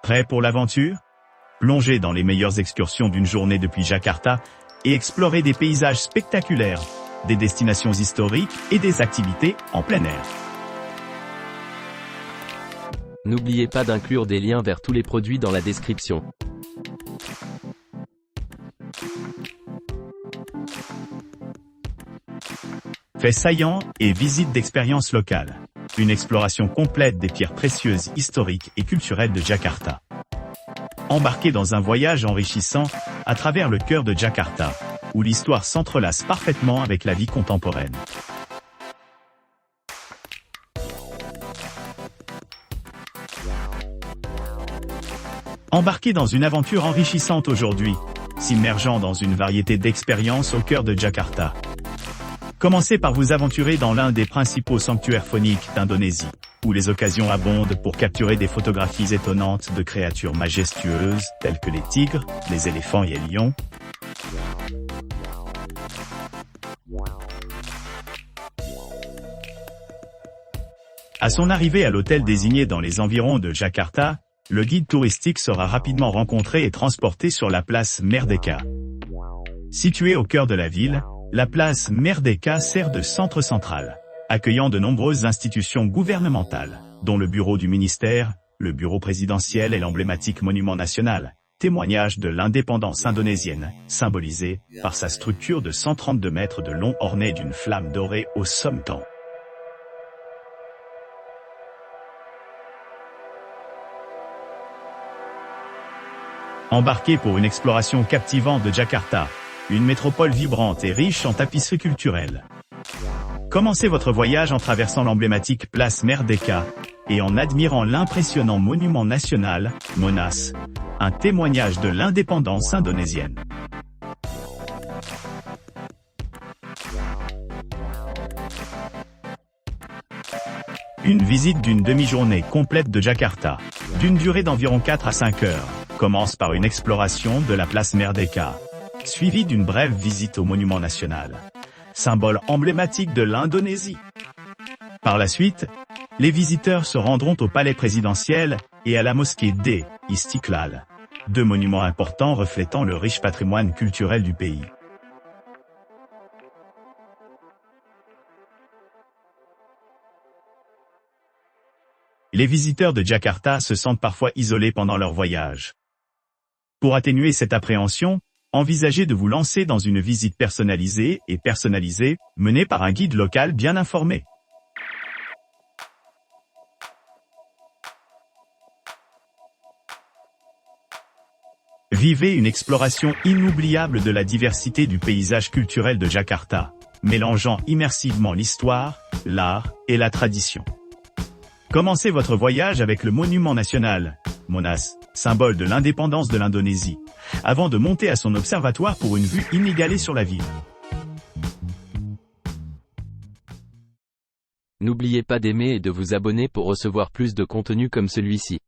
Prêt pour l'aventure? Plongez dans les meilleures excursions d'une journée depuis Jakarta et explorez des paysages spectaculaires, des destinations historiques et des activités en plein air. N'oubliez pas d'inclure des liens vers tous les produits dans la description. Faits saillants et visites d'expériences locales. Une exploration complète des pierres précieuses historiques et culturelles de Jakarta. Embarquez dans un voyage enrichissant à travers le cœur de Jakarta, où l'histoire s'entrelace parfaitement avec la vie contemporaine. Embarquez dans une aventure enrichissante aujourd'hui, s'immergeant dans une variété d'expériences au cœur de Jakarta. Commencez par vous aventurer dans l'un des principaux sanctuaires fauniques d'Indonésie, où les occasions abondent pour capturer des photographies étonnantes de créatures majestueuses telles que les tigres, les éléphants et les lions. À son arrivée à l'hôtel désigné dans les environs de Jakarta, le guide touristique sera rapidement rencontré et transporté sur la place Merdeka. Située au cœur de la ville, la place Merdeka sert de centre central, accueillant de nombreuses institutions gouvernementales, dont le bureau du ministère, le bureau présidentiel et l'emblématique monument national, témoignage de l'indépendance indonésienne, symbolisée par sa structure de 132 mètres de long ornée d'une flamme dorée au sommeton. Embarquez pour une exploration captivante de Jakarta, une métropole vibrante et riche en tapisseries culturelles. Commencez votre voyage en traversant l'emblématique place Merdeka et en admirant l'impressionnant monument national, Monas, un témoignage de l'indépendance indonésienne. Une visite d'une demi-journée complète de Jakarta, d'une durée d'environ 4 à 5 heures, commence par une exploration de la place Merdeka, suivie d'une brève visite au monument national, symbole emblématique de l'Indonésie. Par la suite, les visiteurs se rendront au palais présidentiel et à la mosquée d' Istiklal, deux monuments importants reflétant le riche patrimoine culturel du pays. Les visiteurs de Jakarta se sentent parfois isolés pendant leur voyage. Pour atténuer cette appréhension, envisagez de vous lancer dans une visite personnalisée menée par un guide local bien informé. Vivez une exploration inoubliable de la diversité du paysage culturel de Jakarta, mélangeant immersivement l'histoire, l'art et la tradition. Commencez votre voyage avec le monument national, Monas, symbole de l'indépendance de l'Indonésie, avant de monter à son observatoire pour une vue inégalée sur la ville. N'oubliez pas d'aimer et de vous abonner pour recevoir plus de contenu comme celui-ci.